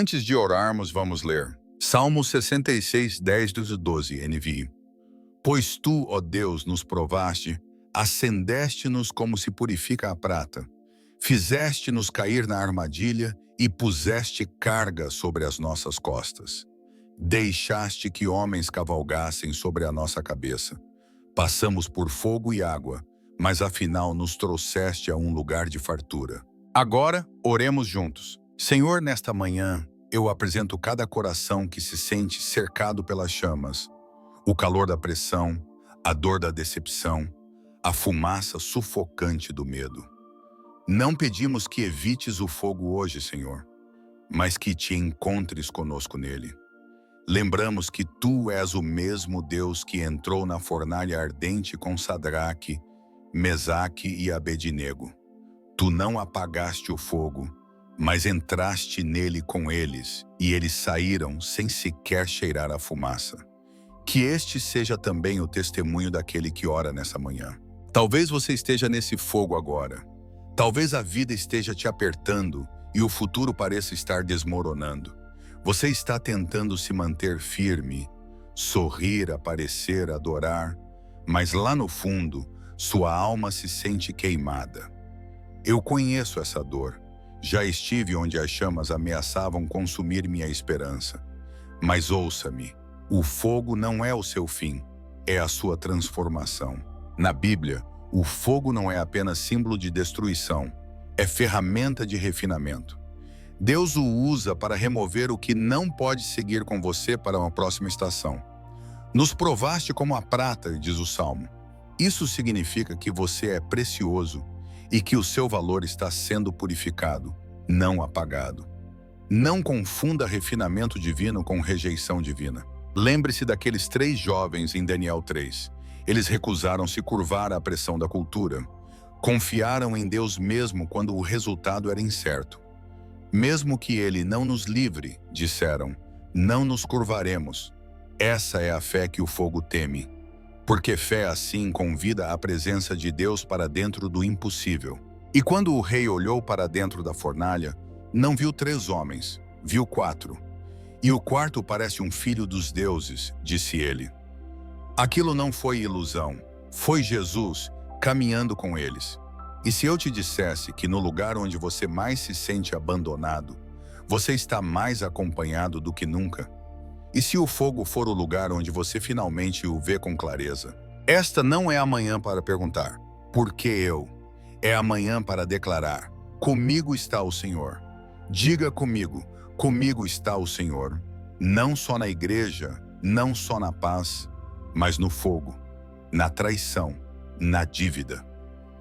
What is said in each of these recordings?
Antes de orarmos, vamos ler Salmo 66, 10, 12, NVI. Pois tu, ó Deus, nos provaste, acendeste-nos como se purifica a prata, fizeste-nos cair na armadilha e puseste carga sobre as nossas costas. Deixaste que homens cavalgassem sobre a nossa cabeça. Passamos por fogo e água, mas afinal nos trouxeste a um lugar de fartura. Agora, oremos juntos. Senhor, nesta manhã, eu apresento cada coração que se sente cercado pelas chamas, o calor da pressão, a dor da decepção, a fumaça sufocante do medo. Não pedimos que evites o fogo hoje, Senhor, mas que te encontres conosco nele. Lembramos que tu és o mesmo Deus que entrou na fornalha ardente com Sadraque, Mesaque e Abednego. Tu não apagaste o fogo, mas entraste nele com eles, e eles saíram sem sequer cheirar a fumaça. Que este seja também o testemunho daquele que ora nessa manhã. Talvez você esteja nesse fogo agora. Talvez a vida esteja te apertando e o futuro pareça estar desmoronando. Você está tentando se manter firme, sorrir, aparecer, adorar, mas lá no fundo, sua alma se sente queimada. Eu conheço essa dor. Já estive onde as chamas ameaçavam consumir minha esperança. Mas ouça-me, o fogo não é o seu fim, é a sua transformação. Na Bíblia, o fogo não é apenas símbolo de destruição, é ferramenta de refinamento. Deus o usa para remover o que não pode seguir com você para uma próxima estação. Nos provaste como a prata, diz o Salmo. Isso significa que você é precioso e que o seu valor está sendo purificado, não apagado. Não confunda refinamento divino com rejeição divina. Lembre-se daqueles 3 jovens em Daniel 3. Eles recusaram se curvar à pressão da cultura. Confiaram em Deus mesmo quando o resultado era incerto. Mesmo que ele não nos livre, disseram, não nos curvaremos. Essa é a fé que o fogo teme. Porque fé assim convida a presença de Deus para dentro do impossível. E quando o rei olhou para dentro da fornalha, não viu 3 homens, viu 4. E o quarto parece um filho dos deuses, disse ele. Aquilo não foi ilusão, foi Jesus caminhando com eles. E se eu te dissesse que no lugar onde você mais se sente abandonado, você está mais acompanhado do que nunca? E se o fogo for o lugar onde você finalmente o vê com clareza? Esta não é a manhã para perguntar, por que eu? É a manhã para declarar, comigo está o Senhor. Diga comigo, comigo está o Senhor. Não só na igreja, não só na paz, mas no fogo, na traição, na dívida,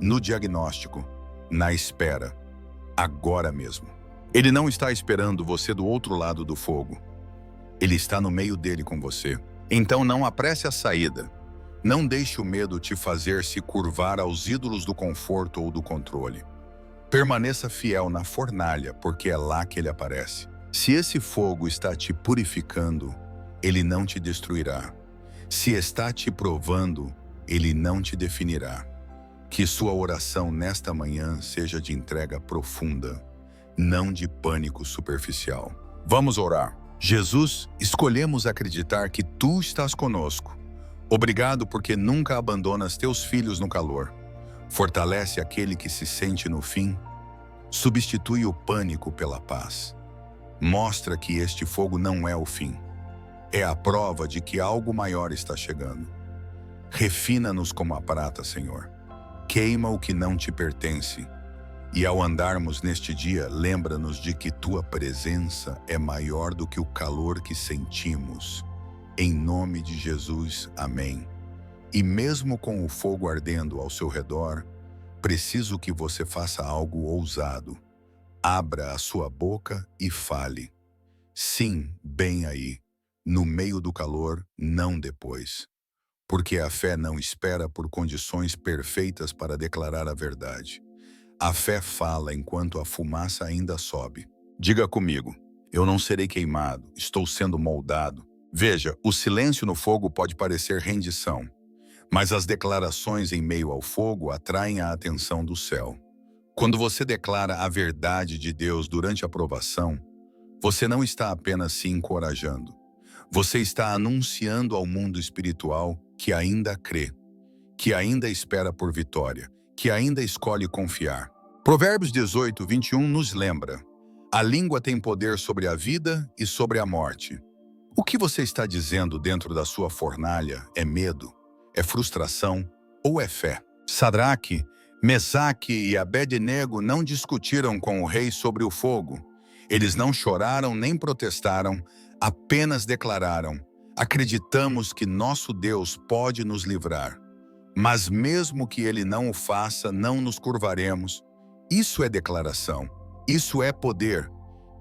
no diagnóstico, na espera, agora mesmo. Ele não está esperando você do outro lado do fogo. Ele está no meio dele com você. Então não apresse a saída. Não deixe o medo te fazer se curvar aos ídolos do conforto ou do controle. Permaneça fiel na fornalha, porque é lá que ele aparece. Se esse fogo está te purificando, ele não te destruirá. Se está te provando, ele não te definirá. Que sua oração nesta manhã seja de entrega profunda, não de pânico superficial. Vamos orar. Jesus, escolhemos acreditar que tu estás conosco. Obrigado porque nunca abandonas teus filhos no calor. Fortalece aquele que se sente no fim. Substitui o pânico pela paz. Mostra que este fogo não é o fim. É a prova de que algo maior está chegando. Refina-nos como a prata, Senhor. Queima o que não te pertence. E ao andarmos neste dia, lembra-nos de que tua presença é maior do que o calor que sentimos. Em nome de Jesus, amém. E mesmo com o fogo ardendo ao seu redor, preciso que você faça algo ousado. Abra a sua boca e fale. Sim, bem aí, no meio do calor, não depois. Porque a fé não espera por condições perfeitas para declarar a verdade. A fé fala enquanto a fumaça ainda sobe. Diga comigo, eu não serei queimado, estou sendo moldado. Veja, o silêncio no fogo pode parecer rendição, mas as declarações em meio ao fogo atraem a atenção do céu. Quando você declara a verdade de Deus durante a provação, Você não está apenas se encorajando. Você está anunciando ao mundo espiritual que ainda crê, que ainda espera por vitória, que ainda escolhe confiar. Provérbios 18, 21 nos lembra: a língua tem poder sobre a vida e sobre a morte. O que você está dizendo dentro da sua fornalha é medo, é frustração ou é fé? Sadraque, Mesaque e Abednego não discutiram com o rei sobre o fogo. Eles não choraram nem protestaram, apenas declararam: acreditamos que nosso Deus pode nos livrar. Mas mesmo que ele não o faça, não nos curvaremos. Isso é declaração. Isso é poder.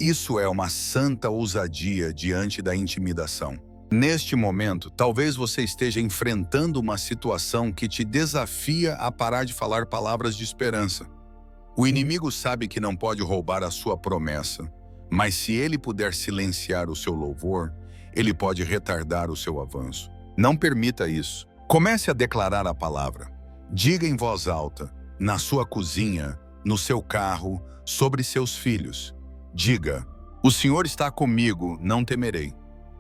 Isso é uma santa ousadia diante da intimidação. Neste momento, talvez você esteja enfrentando uma situação que te desafia a parar de falar palavras de esperança. O inimigo sabe que não pode roubar a sua promessa, mas se ele puder silenciar o seu louvor, ele pode retardar o seu avanço. Não permita isso. Comece a declarar a palavra. Diga em voz alta, na sua cozinha, no seu carro, sobre seus filhos. Diga: o Senhor está comigo, não temerei.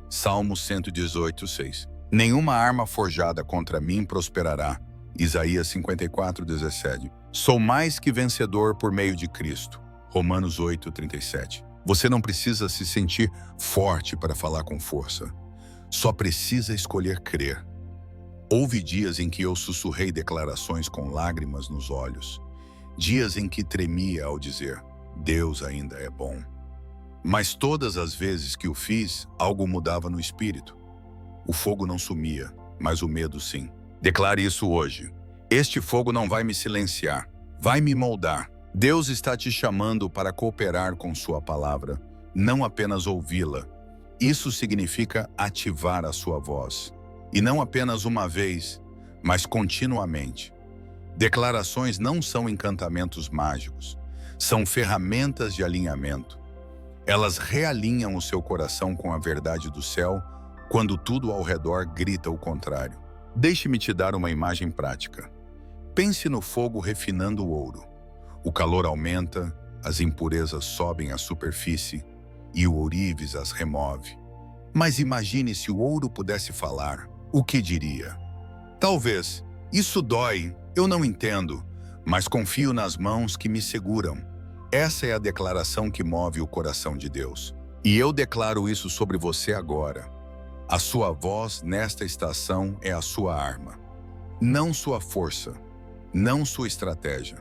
Salmo 118, 6. Nenhuma arma forjada contra mim prosperará. Isaías 54, 17. Sou mais que vencedor por meio de Cristo. Romanos 8, 37. Você não precisa se sentir forte para falar com força. Só precisa escolher crer. Houve dias em que eu sussurrei declarações com lágrimas nos olhos. Dias em que tremia ao dizer: Deus ainda é bom. Mas todas as vezes que o fiz, algo mudava no espírito. O fogo não sumia, mas o medo sim. Declare isso hoje. Este fogo não vai me silenciar, vai me moldar. Deus está te chamando para cooperar com sua palavra, não apenas ouvi-la. Isso significa ativar a sua voz. E não apenas uma vez, mas continuamente. Declarações não são encantamentos mágicos, são ferramentas de alinhamento. Elas realinham o seu coração com a verdade do céu quando tudo ao redor grita o contrário. Deixe-me te dar uma imagem prática. Pense no fogo refinando o ouro. O calor aumenta, as impurezas sobem à superfície e o ourives as remove. Mas imagine se o ouro pudesse falar, o que diria? Talvez: isso dói, eu não entendo, mas confio nas mãos que me seguram. Essa é a declaração que move o coração de Deus. E eu declaro isso sobre você agora. A sua voz nesta estação é a sua arma. Não sua força, não sua estratégia,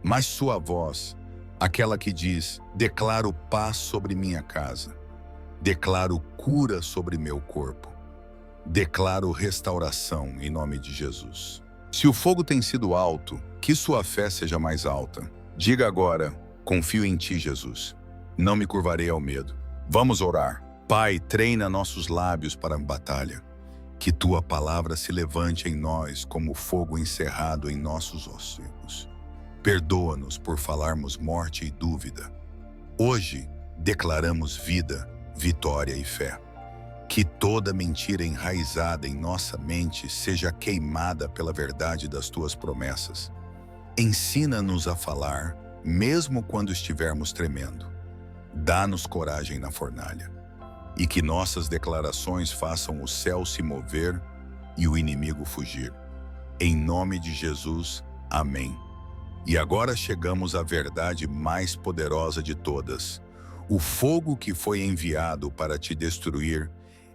mas sua voz, aquela que diz: declaro paz sobre minha casa, declaro cura sobre meu corpo, declaro restauração em nome de Jesus. Se o fogo tem sido alto, que sua fé seja mais alta. Diga agora: confio em ti, Jesus. Não me curvarei ao medo. Vamos orar. Pai, treina nossos lábios para a batalha. Que tua palavra se levante em nós como fogo encerrado em nossos ossos. Perdoa-nos por falarmos morte e dúvida. Hoje, declaramos vida, vitória e fé. Que toda mentira enraizada em nossa mente seja queimada pela verdade das tuas promessas. Ensina-nos a falar, mesmo quando estivermos tremendo. Dá-nos coragem na fornalha. E que nossas declarações façam o céu se mover e o inimigo fugir. Em nome de Jesus, amém. E agora chegamos à verdade mais poderosa de todas. O fogo que foi enviado para te destruir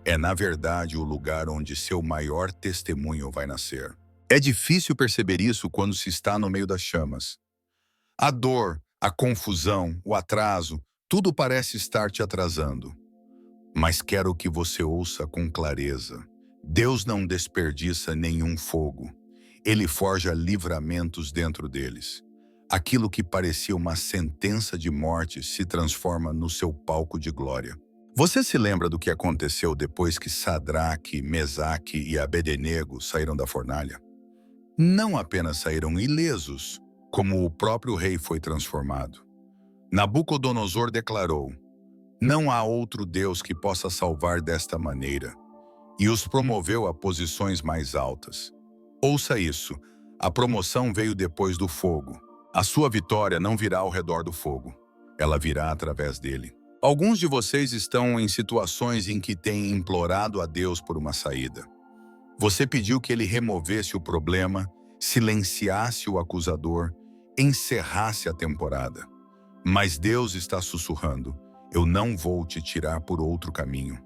é, na verdade, o lugar onde seu maior testemunho vai nascer. É difícil perceber isso quando se está no meio das chamas. A dor, a confusão, o atraso, tudo parece estar te atrasando. Mas quero que você ouça com clareza. Deus não desperdiça nenhum fogo. Ele forja livramentos dentro deles. Aquilo que parecia uma sentença de morte se transforma no seu palco de glória. Você se lembra do que aconteceu depois que Sadraque, Mesaque e Abednego saíram da fornalha? Não apenas saíram ilesos, como o próprio rei foi transformado. Nabucodonosor declarou: não há outro Deus que possa salvar desta maneira, e os promoveu a posições mais altas. Ouça isso, a promoção veio depois do fogo. A sua vitória não virá ao redor do fogo, ela virá através dele. Alguns de vocês estão em situações em que têm implorado a Deus por uma saída. Você pediu que ele removesse o problema, silenciasse o acusador, encerrasse a temporada. Mas Deus está sussurrando: eu não vou te tirar por outro caminho.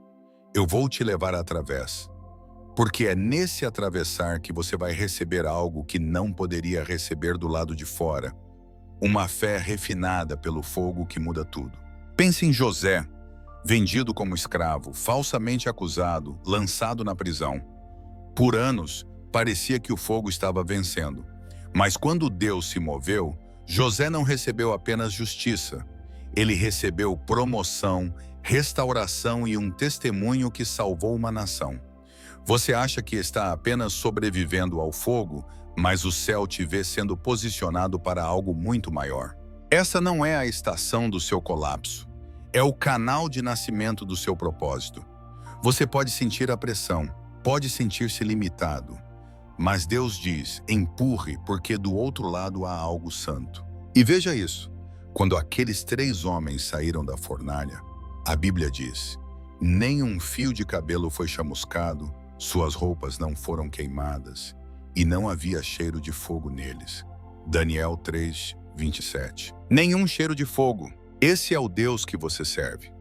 Eu vou te levar através. Porque é nesse atravessar que você vai receber algo que não poderia receber do lado de fora. Uma fé refinada pelo fogo que muda tudo. Pense em José, vendido como escravo, falsamente acusado, lançado na prisão. Por anos, parecia que o fogo estava vencendo. Mas quando Deus se moveu, José não recebeu apenas justiça. Ele recebeu promoção, restauração e um testemunho que salvou uma nação. Você acha que está apenas sobrevivendo ao fogo, mas o céu te vê sendo posicionado para algo muito maior. Essa não é a estação do seu colapso. É o canal de nascimento do seu propósito. Você pode sentir a pressão, pode sentir-se limitado. Mas Deus diz: empurre, porque do outro lado há algo santo. E veja isso. Quando aqueles 3 homens saíram da fornalha, a Bíblia diz: nem um fio de cabelo foi chamuscado, suas roupas não foram queimadas, e não havia cheiro de fogo neles. Daniel 3, 27. Nenhum cheiro de fogo. Esse é o Deus que você serve.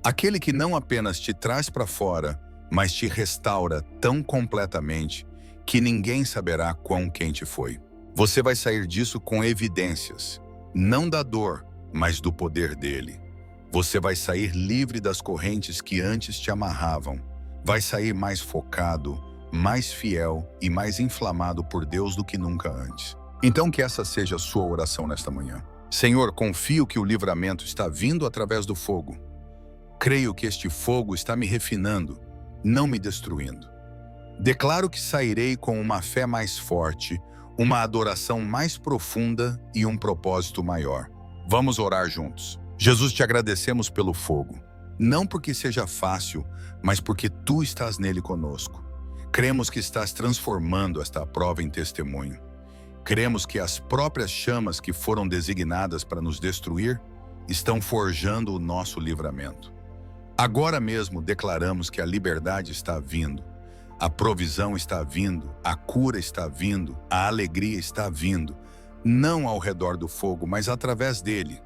Aquele que não apenas te traz para fora, mas te restaura tão completamente que ninguém saberá quão quente foi. Você vai sair disso com evidências, não da dor, mas do poder dele. Você vai sair livre das correntes que antes te amarravam. Vai sair mais focado, mais fiel e mais inflamado por Deus do que nunca antes. Então que essa seja a sua oração nesta manhã. Senhor, confio que o livramento está vindo através do fogo. Creio que este fogo está me refinando, não me destruindo. Declaro que sairei com uma fé mais forte, uma adoração mais profunda e um propósito maior. Vamos orar juntos. Jesus, te agradecemos pelo fogo. Não porque seja fácil, mas porque tu estás nele conosco. Cremos que estás transformando esta prova em testemunho. Cremos que as próprias chamas que foram designadas para nos destruir estão forjando o nosso livramento. Agora mesmo declaramos que a liberdade está vindo, a provisão está vindo, a cura está vindo, a alegria está vindo, não ao redor do fogo, mas através dele.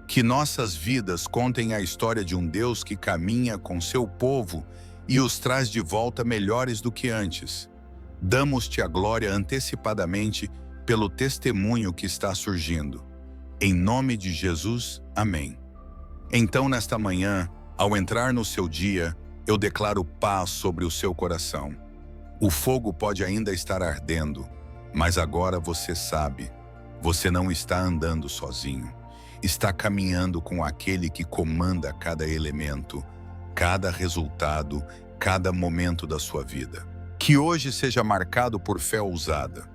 Que nossas vidas contem a história de um Deus que caminha com seu povo e os traz de volta melhores do que antes. Damos-te a glória antecipadamente pelo testemunho que está surgindo. Em nome de Jesus, amém. Então, nesta manhã, ao entrar no seu dia, eu declaro paz sobre o seu coração. O fogo pode ainda estar ardendo, mas agora você sabe, você não está andando sozinho. Está caminhando com aquele que comanda cada elemento, cada resultado, cada momento da sua vida. Que hoje seja marcado por fé ousada.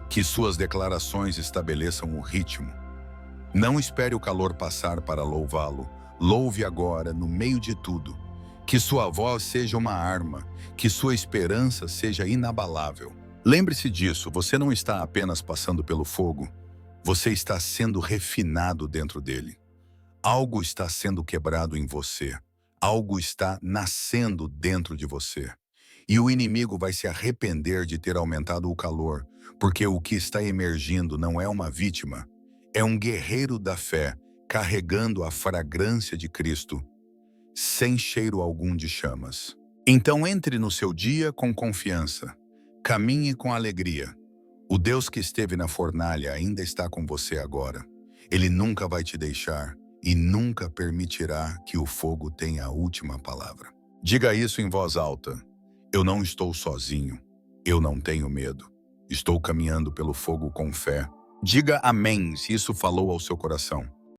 Que suas declarações estabeleçam o ritmo. Não espere o calor passar para louvá-lo. Louve agora, no meio de tudo. Que sua voz seja uma arma, que sua esperança seja inabalável. Lembre-se disso, você não está apenas passando pelo fogo, você está sendo refinado dentro dele. Algo está sendo quebrado em você. Algo está nascendo dentro de você. E o inimigo vai se arrepender de ter aumentado o calor, porque o que está emergindo não é uma vítima, é um guerreiro da fé, carregando a fragrância de Cristo, sem cheiro algum de chamas. Então entre no seu dia com confiança, caminhe com alegria. O Deus que esteve na fornalha ainda está com você agora. Ele nunca vai te deixar e nunca permitirá que o fogo tenha a última palavra. Diga isso em voz alta. Eu não estou sozinho. Eu não tenho medo. Estou caminhando pelo fogo com fé. Diga amém se isso falou ao seu coração.